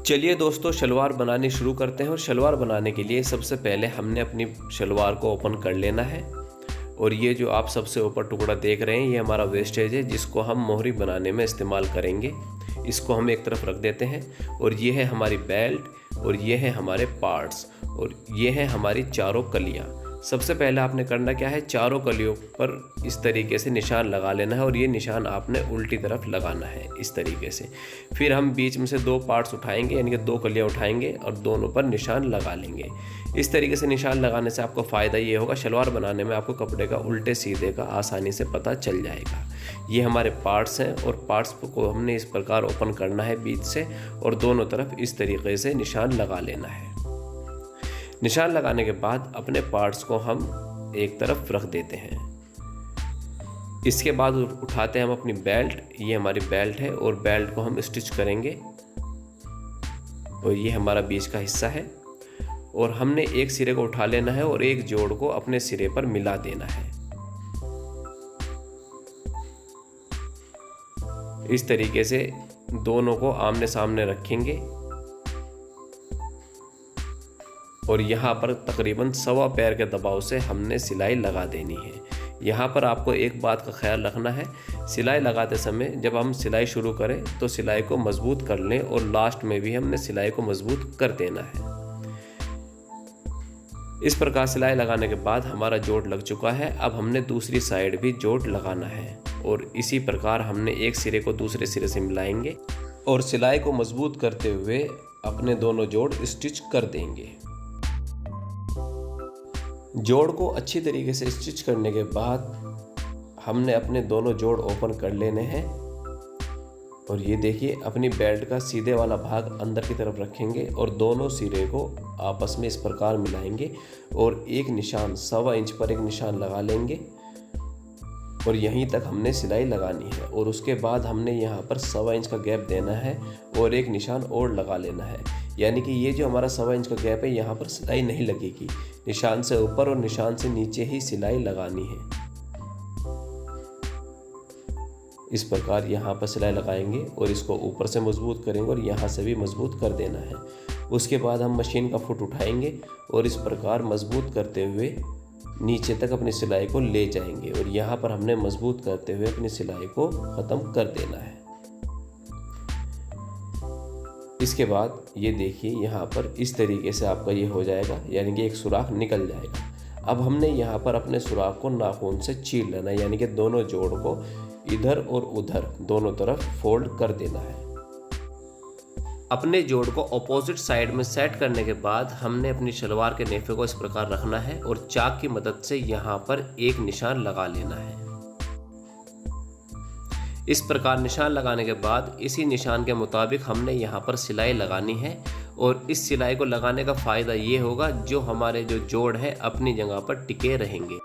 चलिए दोस्तों, शलवार बनानी शुरू करते हैं। और शलवार बनाने के लिए सबसे पहले हमने अपनी शलवार को ओपन कर लेना है। और ये जो आप सबसे ऊपर टुकड़ा देख रहे हैं, ये हमारा वेस्टेज है जिसको हम मोहरी बनाने में इस्तेमाल करेंगे। इसको हम एक तरफ रख देते हैं। और ये है हमारी बेल्ट, और ये है हमारे पार्ट्स, और ये है हमारी चारों कलियाँ। सबसे पहले आपने करना क्या है, चारों कलियों पर इस तरीके से निशान लगा लेना है। और ये निशान आपने उल्टी तरफ लगाना है इस तरीके से। फिर हम बीच में से दो पार्ट्स उठाएंगे, यानी कि दो कलियाँ उठाएंगे और दोनों पर निशान लगा लेंगे। इस तरीके से निशान लगाने से आपको फ़ायदा ये होगा, शलवार बनाने में आपको कपड़े का उल्टे सीधे का आसानी से पता चल जाएगा। ये हमारे पार्ट्स हैं, और पार्ट्स को हमने इस प्रकार ओपन करना है बीच से, और दोनों तरफ इस तरीके से निशान लगा लेना है। निशान लगाने के बाद अपने पार्ट्स को हम एक तरफ रख देते हैं। इसके बाद उठाते हैं हम अपनी बेल्ट। ये हमारी बेल्ट है, और बेल्ट को हम स्टिच करेंगे। और ये हमारा बीच का हिस्सा है। और हमने एक सिरे को उठा लेना है और एक जोड़ को अपने सिरे पर मिला देना है। इस तरीके से दोनों को आमने सामने रखेंगे। और यहाँ पर तकरीबन 1.25 पैर के दबाव से हमने सिलाई लगा देनी है। यहाँ पर आपको एक बात का ख्याल रखना है, सिलाई लगाते समय जब हम सिलाई शुरू करें तो सिलाई को मजबूत कर लें, और लास्ट में भी हमने सिलाई को मजबूत कर देना है। इस प्रकार सिलाई लगाने के बाद हमारा जोड़ लग चुका है। अब हमने दूसरी साइड भी जोड़ लगाना है, और इसी प्रकार हमने एक सिरे को दूसरे सिरे से मिलाएंगे और सिलाई को मजबूत करते हुए अपने दोनों जोड़ स्टिच कर देंगे। जोड़ को अच्छी तरीके से स्टिच करने के बाद हमने अपने दोनों जोड़ ओपन कर लेने हैं। और ये देखिए, अपनी बेल्ट का सीधे वाला भाग अंदर की तरफ रखेंगे और दोनों सिरे को आपस में इस प्रकार मिलाएंगे, और एक निशान 1.25 इंच पर एक निशान लगा लेंगे। और यहीं तक हमने सिलाई लगानी है। और उसके बाद हमने यहाँ पर 1.25 इंच का गैप देना है और एक निशान और लगा लेना है। यानी कि ये जो हमारा 1.25 इंच का गैप है, यहाँ पर सिलाई नहीं लगेगी। निशान से ऊपर और निशान से नीचे ही सिलाई लगानी है। इस प्रकार यहाँ पर सिलाई लगाएंगे और इसको ऊपर से मजबूत करेंगे और यहाँ से भी मजबूत कर देना है। उसके बाद हम मशीन का फुट उठाएंगे और इस प्रकार मजबूत करते हुए नीचे तक अपनी सिलाई को ले जाएंगे। और यहाँ पर हमने मजबूत करते हुए अपनी सिलाई को ख़त्म कर देना है। इसके बाद ये देखिए, यहाँ पर इस तरीके से आपका ये हो जाएगा, यानी कि एक सुराख निकल जाएगा। अब हमने यहाँ पर अपने सुराख को नाखून से चीर लेना है, यानी कि दोनों जोड़ को इधर और उधर दोनों तरफ फोल्ड कर देना है। अपने जोड़ को ऑपोजिट साइड में सेट करने के बाद हमने अपनी शलवार के नेफे को इस प्रकार रखना है और चाक की मदद से यहाँ पर एक निशान लगा लेना है। इस प्रकार निशान लगाने के बाद इसी निशान के मुताबिक हमने यहाँ पर सिलाई लगानी है। और इस सिलाई को लगाने का फ़ायदा ये होगा, जो हमारे जो जोड़ है अपनी जगह पर टिके रहेंगे।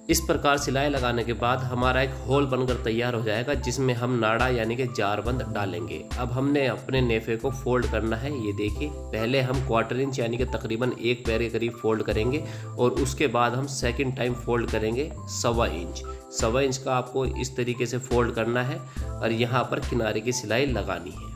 इस प्रकार सिलाई लगाने के बाद हमारा एक होल बनकर तैयार हो जाएगा, जिसमें हम नाड़ा यानी कि जारबंद डालेंगे। अब हमने अपने नेफे को फोल्ड करना है। ये देखिए, पहले हम 1/4 इंच यानी कि तकरीबन 1 पैर के करीब फोल्ड करेंगे, और उसके बाद हम सेकंड टाइम फोल्ड करेंगे 1.25 इंच। 1.25 इंच का आपको इस तरीके से फोल्ड करना है, और यहाँ पर किनारे की सिलाई लगानी है।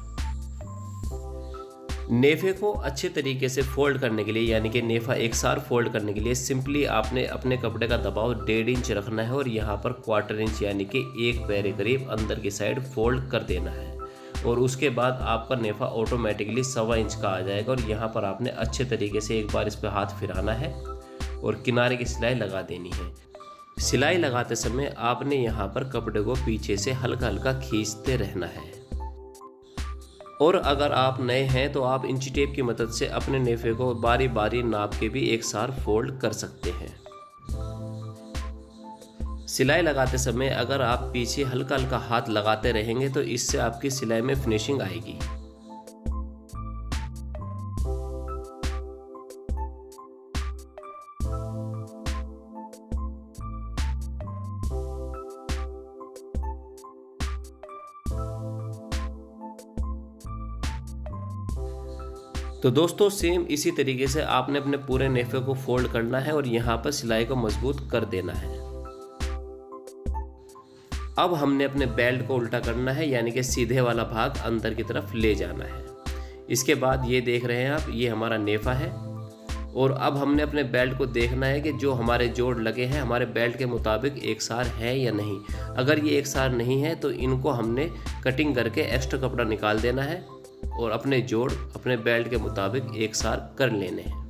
नेफे को अच्छे तरीके से फोल्ड करने के लिए, यानी कि नेफा एक साथ फोल्ड करने के लिए सिंपली आपने अपने कपड़े का दबाव 1.5 इंच रखना है, और यहाँ पर 1/4 इंच यानी कि 1 पैर के करीब अंदर की साइड फोल्ड कर देना है। और उसके बाद आपका नेफा ऑटोमेटिकली 1.25 इंच का आ जाएगा। और यहाँ पर आपने अच्छे तरीके से एक बार इस पर हाथ फिराना है और किनारे की सिलाई लगा देनी है। सिलाई लगाते समय आपने यहाँ पर कपड़े को पीछे से हल्का हल्का खींचते रहना है। और अगर आप नए हैं तो आप इंची टेप की मदद से अपने नेफे को बारी बारी नाप के भी एक साथ फोल्ड कर सकते हैं। सिलाई लगाते समय अगर आप पीछे हल्का हल्का हाथ लगाते रहेंगे तो इससे आपकी सिलाई में फिनिशिंग आएगी। तो दोस्तों, सेम इसी तरीके से आपने अपने पूरे नेफे को फोल्ड करना है और यहाँ पर सिलाई को मजबूत कर देना है। अब हमने अपने बेल्ट को उल्टा करना है, यानी कि सीधे वाला भाग अंदर की तरफ ले जाना है। इसके बाद ये देख रहे हैं आप, ये हमारा नेफा है। और अब हमने अपने बेल्ट को देखना है कि जो हमारे जोड़ लगे हैं हमारे बेल्ट के मुताबिक एक सार है या नहीं। अगर ये एक सार नहीं है तो इनको हमने कटिंग करके एक्स्ट्रा कपड़ा निकाल देना है और अपने जोड़ अपने बेल्ट के मुताबिक एक सार कर लेने हैं।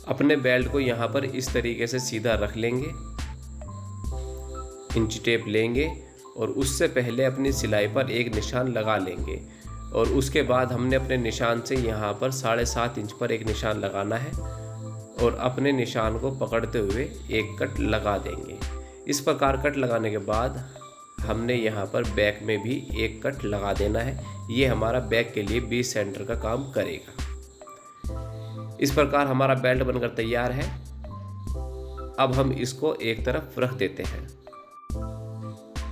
अपने बेल्ट को यहाँ पर इस तरीके से सीधा रख लेंगे, इंची टेप लेंगे और उससे पहले अपनी सिलाई पर एक निशान लगा लेंगे। और उसके बाद हमने अपने निशान से यहाँ पर 7.5 इंच पर एक निशान लगाना है और अपने निशान को पकड़ते हुए एक कट लगा देंगे। इस प्रकार कट लगाने के बाद हमने यहाँ पर बैक में भी एक कट लगा देना है। ये हमारा बैक के लिए 20 सेंटर का काम करेगा। इस प्रकार हमारा बेल्ट बनकर तैयार है। अब हम इसको एक तरफ रख देते हैं।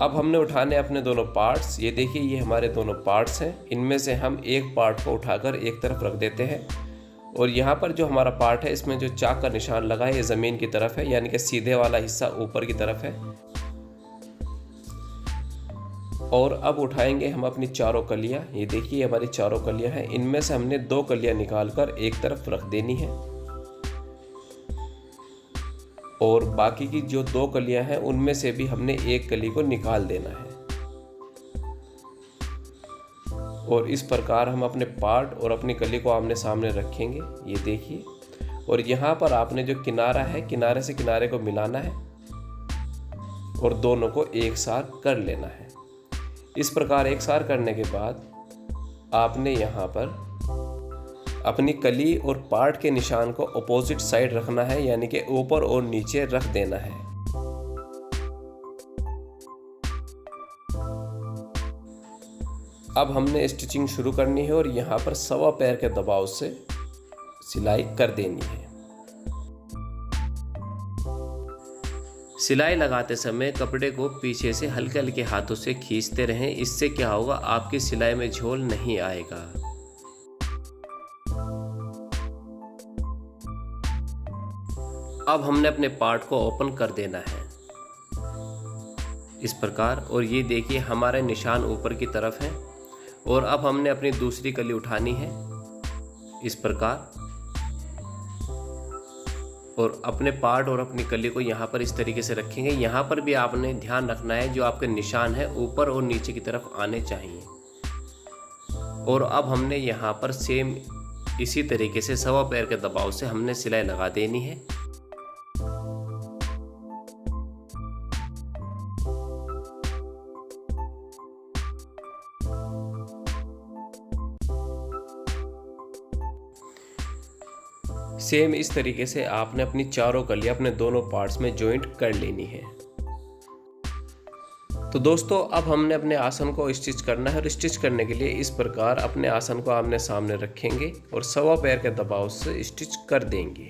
अब हमने उठाने अपने दोनों पार्ट्स। ये देखिए, ये हमारे दोनों पार्ट्स हैं। इनमें से हम एक पार्ट को उठाकर एक तरफ रख देते हैं और यहाँ पर जो हमारा पार्ट है इसमें जो चाक का निशान लगा है ये ज़मीन की तरफ है, यानी कि सीधे वाला हिस्सा ऊपर की तरफ है। और अब उठाएंगे हम अपनी चारों कलियां। ये देखिए हमारी चारों कलियां हैं। इनमें से हमने 2 कलियां निकालकर एक तरफ रख देनी है और बाकी की जो 2 कलियां हैं उनमें से भी हमने एक कली को निकाल देना है। और इस प्रकार हम अपने पार्ट और अपनी कली को आमने सामने रखेंगे। ये देखिए, और यहाँ पर आपने जो किनारा है किनारे से किनारे को मिलाना है और दोनों को एक साथ कर लेना है। इस प्रकार एक साथ करने के बाद आपने यहाँ पर अपनी कली और पार्ट के निशान को अपोजिट साइड रखना है, यानी कि ऊपर और नीचे रख देना है। अब हमने स्टिचिंग शुरू करनी है और यहाँ पर 1.25 पैर के दबाव से सिलाई कर देनी है। सिलाई लगाते समय कपड़े को पीछे से हल्के हल्के हाथों से खींचते रहें। इससे क्या होगा, आपकी सिलाई में झोल नहीं आएगा। अब हमने अपने पार्ट को ओपन कर देना है इस प्रकार। और ये देखिए हमारे निशान ऊपर की तरफ है। और अब हमने अपनी दूसरी कली उठानी है इस प्रकार और अपने पार्ट और अपनी कली को यहाँ पर इस तरीके से रखेंगे। यहाँ पर भी आपने ध्यान रखना है जो आपके निशान है ऊपर और नीचे की तरफ आने चाहिए। और अब हमने यहाँ पर सेम इसी तरीके से 1.25 पैर के दबाव से हमने सिलाई लगा देनी है। सेम इस तरीके से आपने अपनी चारों कलियां अपने दोनों पार्ट्स में जॉइंट कर लेनी है। तो दोस्तों अब हमने अपने आसन को स्टिच करना है और स्टिच करने के लिए इस प्रकार अपने आसन को आमने सामने रखेंगे और 1.25 पैर के दबाव से स्टिच कर देंगे।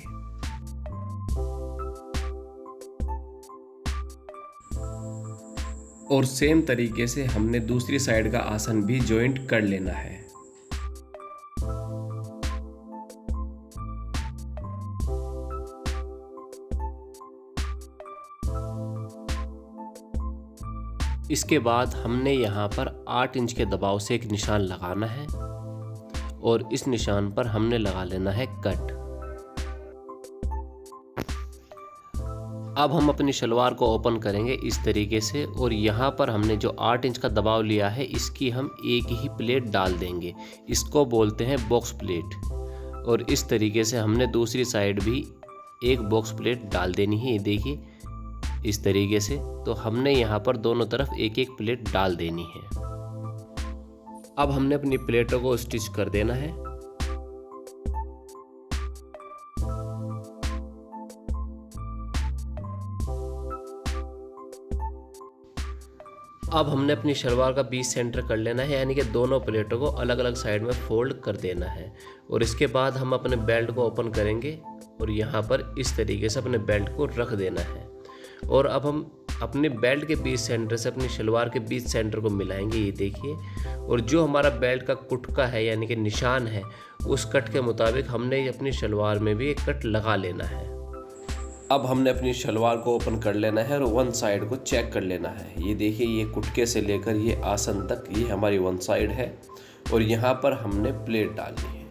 और सेम तरीके से हमने दूसरी साइड का आसन भी जॉइंट कर लेना है। इसके बाद हमने यहाँ पर 8 इंच के दबाव से एक निशान लगाना है और इस निशान पर हमने लगा लेना है कट। अब हम अपनी शलवार को ओपन करेंगे इस तरीके से और यहाँ पर हमने जो 8 इंच का दबाव लिया है इसकी हम एक ही प्लेट डाल देंगे। इसको बोलते हैं बॉक्स प्लेट। और इस तरीके से हमने दूसरी साइड भी एक बॉक्स प्लेट डाल देनी है। ये देखिए इस तरीके से। तो हमने यहाँ पर दोनों तरफ एक एक प्लेट डाल देनी है। अब हमने अपनी प्लेटों को स्टिच कर देना है। अब हमने अपनी शलवार का 20 सेंटर कर लेना है, यानी कि दोनों प्लेटों को अलग अलग साइड में फोल्ड कर देना है। और इसके बाद हम अपने बेल्ट को ओपन करेंगे और यहाँ पर इस तरीके से अपने बेल्ट को रख देना है। और अब हम अपने बेल्ट के 20 सेंटर से अपनी शलवार के 20 सेंटर को मिलाएंगे। ये देखिए, और जो हमारा बेल्ट का कुटका है यानी कि निशान है उस कट के मुताबिक हमने अपनी शलवार में भी एक कट लगा लेना है। अब हमने अपनी शलवार को ओपन कर लेना है और वन साइड को चेक कर लेना है। ये देखिए, ये कुटके से लेकर ये आसन तक ये हमारी वन साइड है और यहाँ पर हमने प्लेट डालनी है।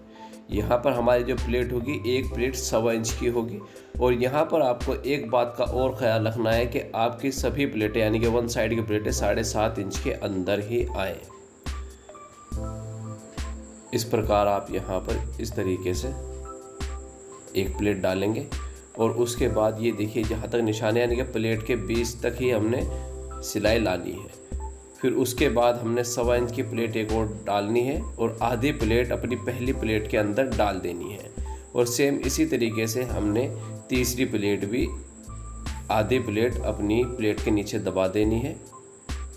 यहाँ पर हमारी जो प्लेट होगी, एक प्लेट 1.25 इंच की होगी। और यहाँ पर आपको एक बात का और ख्याल रखना है कि आपकी सभी प्लेटें यानी कि वन साइड की प्लेटें 7.5 इंच के अंदर ही आए। इस प्रकार आप यहाँ पर इस तरीके से एक प्लेट डालेंगे और उसके बाद ये देखिए, जहाँ तक निशान यानी कि प्लेट के बीच तक ही हमने सिलाई लानी है। फिर उसके बाद हमने 1.25 इंच की प्लेट एक और डालनी है और आधी प्लेट अपनी पहली प्लेट के अंदर डाल देनी है। और सेम इसी तरीके से हमने तीसरी प्लेट भी आधी प्लेट अपनी प्लेट के नीचे दबा देनी है,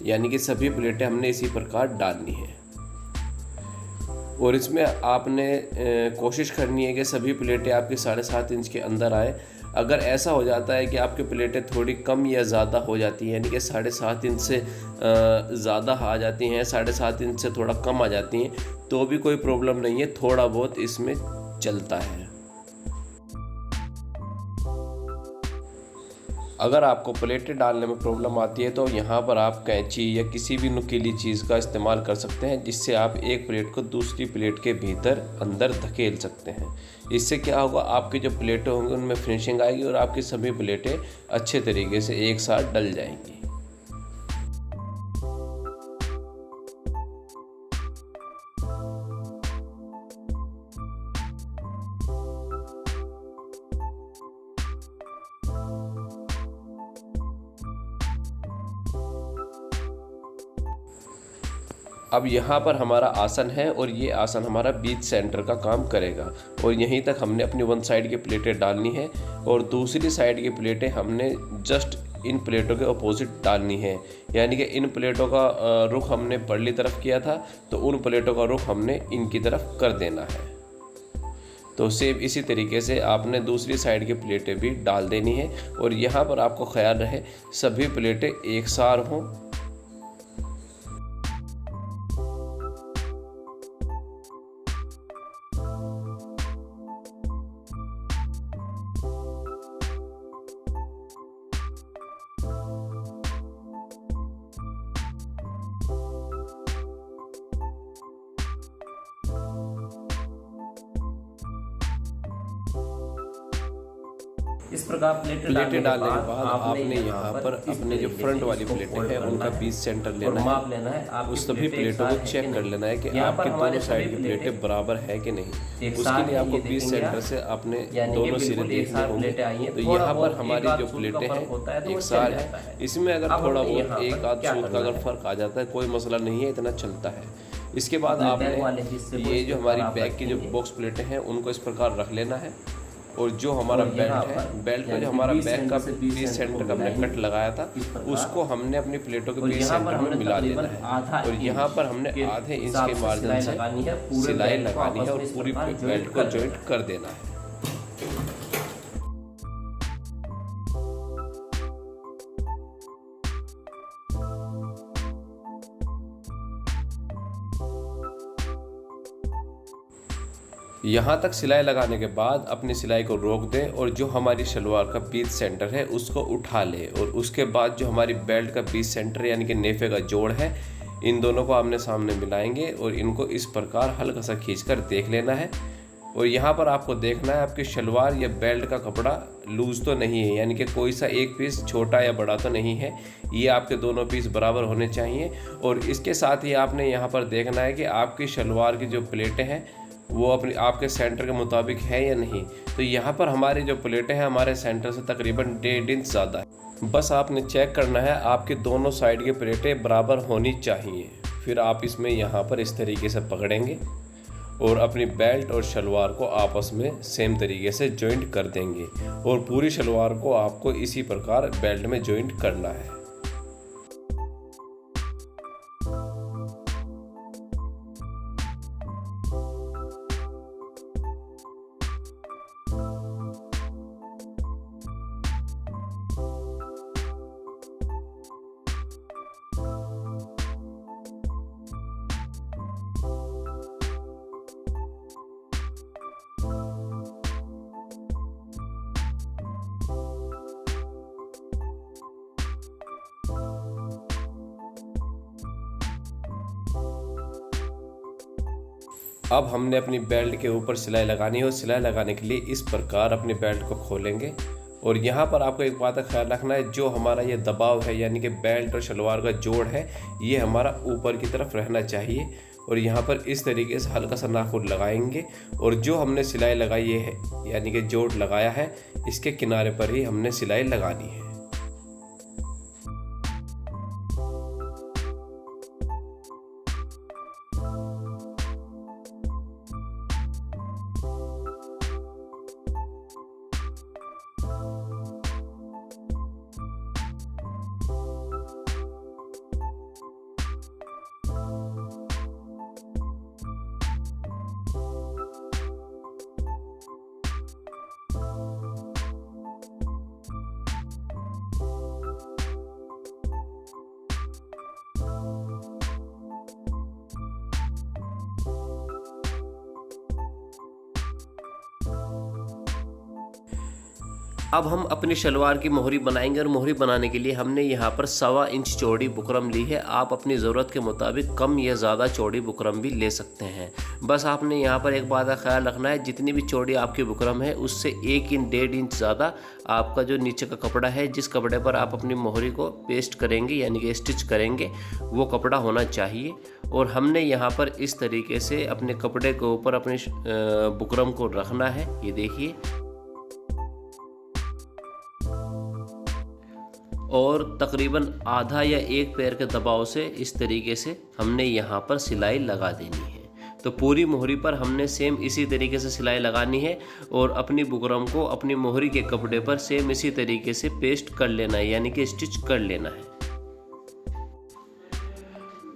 यानी कि सभी प्लेटें हमने इसी प्रकार डालनी है। और इसमें आपने कोशिश करनी है कि सभी प्लेटें आपकी 7.5 इंच के अंदर आए। अगर ऐसा हो जाता है कि आपकी प्लेटें थोड़ी कम या ज़्यादा हो जाती हैं, यानी कि 7.5 इंच से ज़्यादा आ जाती हैं, 7.5 इंच से थोड़ा कम आ जाती हैं, तो भी कोई प्रॉब्लम नहीं है, थोड़ा बहुत इसमें चलता है। अगर आपको प्लेटें डालने में प्रॉब्लम आती है तो यहाँ पर आप कैंची या किसी भी नुकीली चीज़ का इस्तेमाल कर सकते हैं, जिससे आप एक प्लेट को दूसरी प्लेट के भीतर अंदर धकेल सकते हैं। इससे क्या होगा, आपकी जो प्लेटें होंगी उनमें फिनिशिंग आएगी और आपकी सभी प्लेटें अच्छे तरीके से एक साथ डल जाएंगी। अब यहाँ पर हमारा आसन है और ये आसन हमारा बीच सेंटर का काम करेगा। और यहीं तक हमने अपनी वन साइड की प्लेटें डालनी है और दूसरी साइड की प्लेटें हमने जस्ट इन प्लेटों के अपोजिट डालनी है। यानी कि इन प्लेटों का रुख हमने परली तरफ किया था, तो उन प्लेटों का रुख हमने इनकी तरफ कर देना है। तो सेम इसी तरीके से आपने दूसरी साइड की प्लेटें भी डाल देनी है। और यहाँ पर आपको ख्याल रहे सभी प्लेटें एक सार हों। इस प्रकार प्लेटें डालने के बाद आपने यहाँ पर अपने जो फ्रंट वाली प्लेटें हैं उनका बीच सेंटर लेना है। उस सभी प्लेटों को चेक कर लेना है कि आपकी दोनों साइड की प्लेटें बराबर है कि नहीं। उसके लिए आपको बीच सेंटर से अपने दोनों सिरे देखने होंगे। तो यहाँ पर हमारी जो प्लेटें हैं एक सार है। इसमें अगर थोड़ा बहुत एक आध सूत का अगर फर्क आ जाता है कोई मसला नहीं है, इतना चलता है। इसके बाद आपने ये जो हमारी बैक की जो बॉक्स प्लेटें हैं उनको इस प्रकार रख लेना है। और जो हमारा बेल्ट है, बेल्ट में जो हमारा बैक का बीच सेंटर का हमने कट लगाया था उसको हमने अपनी प्लेटों के बीच सेंटर में मिला देना है। और यहाँ पर हमने आधे इंच के मार्जिन से सिलाई लगानी है और पूरी बेल्ट को जॉइंट कर देना है। यहाँ तक सिलाई लगाने के बाद अपनी सिलाई को रोक दें और जो हमारी शलवार का बीच सेंटर है उसको उठा लें। और उसके बाद जो हमारी बेल्ट का बीच सेंटर यानी कि नेफे का जोड़ है, इन दोनों को आमने सामने मिलाएंगे और इनको इस प्रकार हल्का सा खींचकर देख लेना है। और यहाँ पर आपको देखना है आपकी शलवार या बेल्ट का कपड़ा लूज़ तो नहीं है, यानी कि कोई सा एक पीस छोटा या बड़ा तो नहीं है। ये आपके दोनों पीस बराबर होने चाहिए। और इसके साथ ही आपने यहाँ पर देखना है कि आपकी शलवार की जो प्लेटें हैं वो अपनी आपके सेंटर के मुताबिक है या नहीं। तो यहाँ पर हमारी जो प्लेटें हैं हमारे सेंटर से तकरीबन 1.5 इंच ज़्यादा है। बस आपने चेक करना है आपकी दोनों साइड की प्लेटें बराबर होनी चाहिए। फिर आप इसमें यहाँ पर इस तरीके से पकड़ेंगे और अपनी बेल्ट और शलवार को आपस में सेम तरीके से जॉइंट कर देंगे। और पूरी शलवार को आपको इसी प्रकार बेल्ट में जॉइंट करना है। अब हमने अपनी बेल्ट के ऊपर सिलाई लगानी है और सिलाई लगाने के लिए इस प्रकार अपनी बेल्ट को खोलेंगे। और यहाँ पर आपको एक बात का ख्याल रखना है, जो हमारा ये दबाव है यानी कि बेल्ट और शलवार का जोड़ है, ये हमारा ऊपर की तरफ रहना चाहिए। और यहाँ पर इस तरीके से हल्का सा नाखून लगाएंगे और जो हमने सिलाई लगाई है यानी कि जोड़ लगाया है, इसके किनारे पर ही हमने सिलाई लगानी है। अब हम अपनी शलवार की मोहरी बनाएंगे और मोहरी बनाने के लिए हमने यहाँ पर 1.25 इंच चौड़ी बुकरम ली है। आप अपनी ज़रूरत के मुताबिक कम या ज़्यादा चौड़ी बुकरम भी ले सकते हैं। बस आपने यहाँ पर एक बात का ख्याल रखना है, जितनी भी चौड़ी आपकी बुकरम है उससे 1-1.5 इंच ज़्यादा आपका जो नीचे का कपड़ा है, जिस कपड़े पर आप अपनी मोहरी को पेस्ट करेंगे यानी कि स्टिच करेंगे, वो कपड़ा होना चाहिए। और हमने यहाँ पर इस तरीके से अपने कपड़े के ऊपर अपनी बुकरम को रखना है। ये देखिए, और तकरीबन आधा या 1 पैर के दबाव से इस तरीके से हमने यहाँ पर सिलाई लगा देनी है। तो पूरी मोहरी पर हमने सेम इसी तरीके से सिलाई लगानी है और अपनी बुकरम को अपनी मोहरी के कपड़े पर सेम इसी तरीके से पेस्ट कर लेना है यानी कि स्टिच कर लेना है।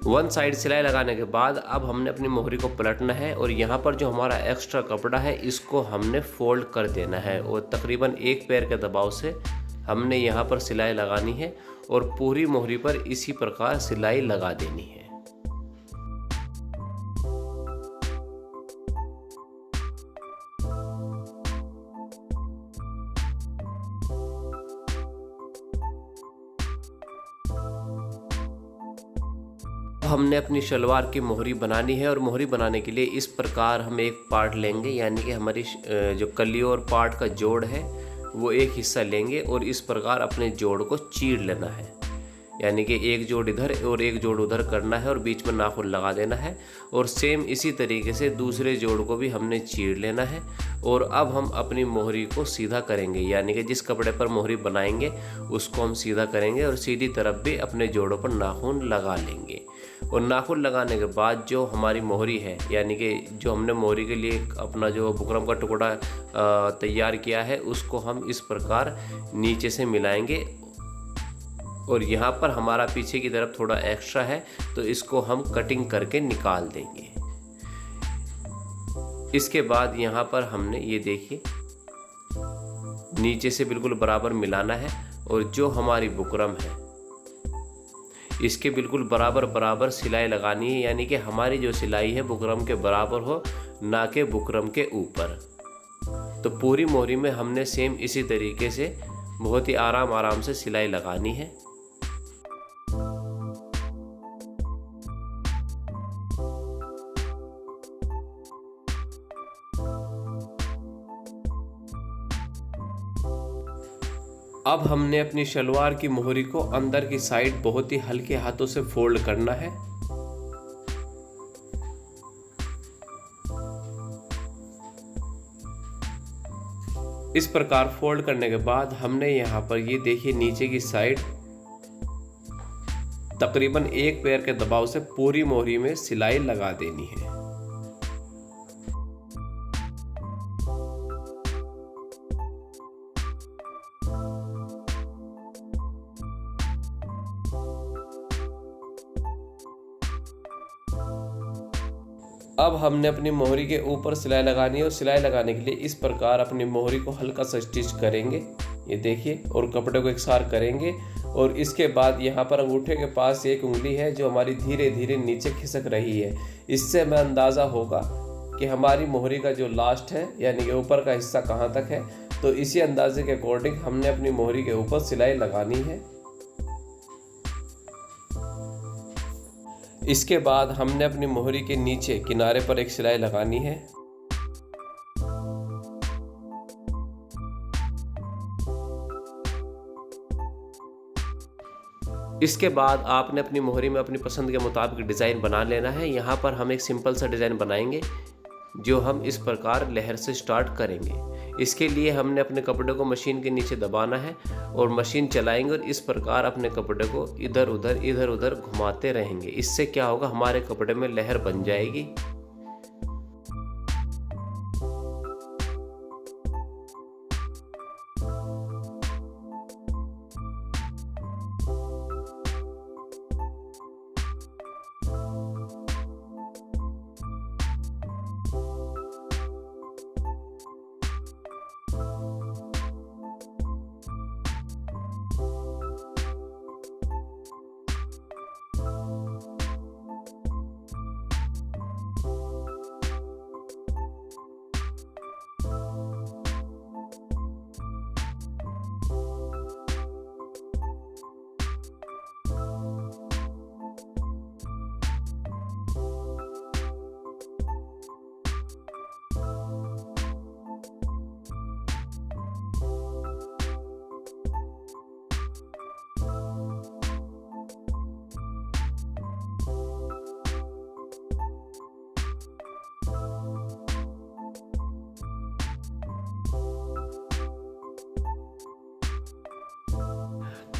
1 साइड सिलाई लगाने के बाद अब हमने अपनी मोहरी को पलटना है और यहाँ पर जो हमारा एक्स्ट्रा कपड़ा है इसको हमने फोल्ड कर देना है और तकरीबन 1 पैर के दबाव से हमने यहाँ पर सिलाई लगानी है और पूरी मोहरी पर इसी प्रकार सिलाई लगा देनी है। हमने अपनी शलवार की मोहरी बनानी है और मोहरी बनाने के लिए इस प्रकार हम एक पार्ट लेंगे यानी कि हमारी जो कली और पार्ट का जोड़ है वो एक हिस्सा लेंगे और इस प्रकार अपने जोड़ को चीर लेना है, यानी कि एक जोड़ इधर और एक जोड़ उधर करना है और बीच में नाखून लगा देना है। और सेम इसी तरीके से दूसरे जोड़ को भी हमने चीर लेना है। और अब हम अपनी मोहरी को सीधा करेंगे यानी कि जिस कपड़े पर मोहरी बनाएंगे उसको हम सीधा करेंगे और सीधी तरफ भी अपने जोड़ों पर नाखून लगा लेंगे। और नाखून लगाने के बाद जो हमारी मोहरी है यानी कि जो हमने मोहरी के लिए अपना जो बुकरम का टुकड़ा तैयार किया है उसको हम इस प्रकार नीचे से मिलाएंगे। और यहाँ पर हमारा पीछे की तरफ थोड़ा एक्स्ट्रा है तो इसको हम कटिंग करके निकाल देंगे। इसके बाद यहाँ पर हमने ये देखिए नीचे से बिल्कुल बराबर मिलाना है और जो हमारी बुकरम है इसके बिल्कुल बराबर बराबर सिलाई लगानी है यानी कि हमारी जो सिलाई है बुकरम के बराबर हो, ना कि बुकरम के ऊपर। तो पूरी मोहरी में हमने सेम इसी तरीके से बहुत ही आराम से सिलाई लगानी है। अब हमने अपनी शलवार की मोहरी को अंदर की साइड बहुत ही हल्के हाथों से फोल्ड करना है। इस प्रकार फोल्ड करने के बाद हमने यहाँ पर ये देखिए नीचे की साइड तकरीबन 1 पैर के दबाव से पूरी मोहरी में सिलाई लगा देनी है। अब हमने अपनी मोहरी के ऊपर सिलाई लगानी है और सिलाई लगाने के लिए इस प्रकार अपनी मोहरी को हल्का सा स्टिच करेंगे, ये देखिए, और कपड़े को एकसार करेंगे। और इसके बाद यहाँ पर अंगूठे के पास एक उंगली है जो हमारी धीरे धीरे नीचे खिसक रही है। इससे हमें अंदाज़ा होगा कि हमारी मोहरी का जो लास्ट है यानी कि ऊपर का हिस्सा कहाँ तक है। तो इसी अंदाजे के अकॉर्डिंग हमने अपनी मोहरी के ऊपर सिलाई लगानी है। इसके बाद हमने अपनी मोहरी के नीचे किनारे पर एक सिलाई लगानी है। इसके बाद आपने अपनी मोहरी में अपनी पसंद के मुताबिक डिज़ाइन बना लेना है। यहाँ पर हम एक सिंपल सा डिज़ाइन बनाएंगे जो हम इस प्रकार लहर से स्टार्ट करेंगे। इसके लिए हमने अपने कपड़े को मशीन के नीचे दबाना है और मशीन चलाएंगे और इस प्रकार अपने कपड़े को इधर उधर घुमाते रहेंगे। इससे क्या होगा, हमारे कपड़े में लहर बन जाएगी।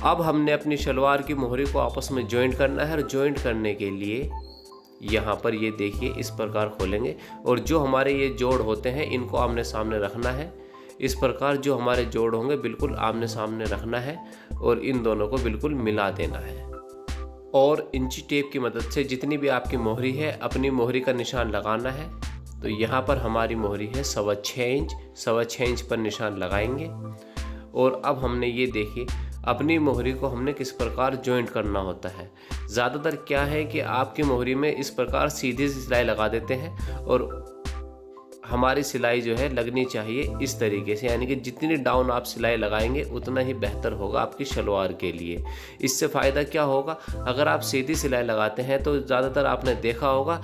अब हमने अपनी शलवार की मोहरी को आपस में जॉइंट करना है और जॉइंट करने के लिए यहाँ पर ये देखिए इस प्रकार खोलेंगे और जो हमारे ये जोड़ होते हैं इनको आमने सामने रखना है। इस प्रकार जो हमारे जोड़ होंगे बिल्कुल आमने सामने रखना है और इन दोनों को बिल्कुल मिला देना है। और इंची टेप की मदद से जितनी भी आपकी मोहरी है अपनी मोहरी का निशान लगाना है। तो यहाँ पर हमारी मोहरी है 6.25 इंच पर निशान लगाएंगे। और अब हमने ये देखिए अपनी मोहरी को हमने किस प्रकार जॉइंट करना होता है। ज़्यादातर क्या है कि आपकी मोहरी में इस प्रकार सीधी सी सिलाई लगा देते हैं और हमारी सिलाई जो है लगनी चाहिए इस तरीके से, यानी कि जितनी डाउन आप सिलाई लगाएंगे उतना ही बेहतर होगा आपकी शलवार के लिए। इससे फ़ायदा क्या होगा, अगर आप सीधी सिलाई लगाते हैं तो ज़्यादातर आपने देखा होगा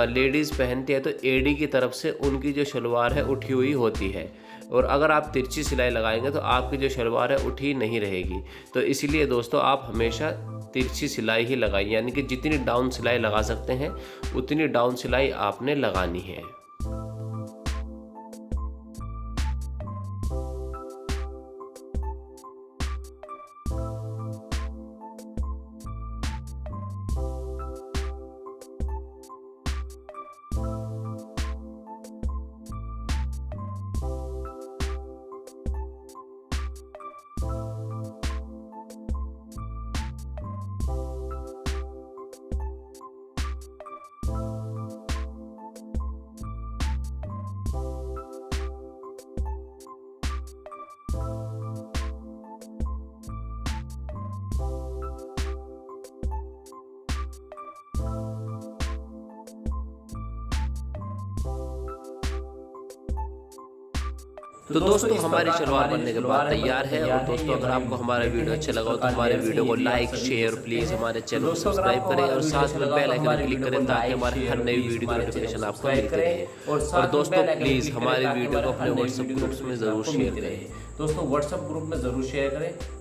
लेडीज़ पहनती है तो एड़ी की तरफ से उनकी जो शलवार है उठी हुई होती है, और अगर आप तिरछी सिलाई लगाएंगे तो आपकी जो शलवार है उठी नहीं रहेगी। तो इसीलिए दोस्तों आप हमेशा तिरछी सिलाई ही लगाइए, यानी कि जितनी डाउन सिलाई लगा सकते हैं उतनी डाउन सिलाई आपने लगानी है। तो दोस्तों हमारी शलवार बनने के बाद तैयार है। और दोस्तों अगर आपको हमारा वीडियो अच्छा लगा तो हमारे वीडियो को लाइक शेयर प्लीज़ हमारे चैनल को सब्सक्राइब करें और साथ में बेल आइकन क्लिक करें ताकि हमारे हर नई वीडियो की नोटिफिकेशन आपको मिलती रहे। और दोस्तों प्लीज़ हमारी वीडियो को अपने व्हाट्सएप ग्रुप्स में ज़रूर शेयर करें। दोस्तों व्हाट्सएप ग्रुप में ज़रूर शेयर करें।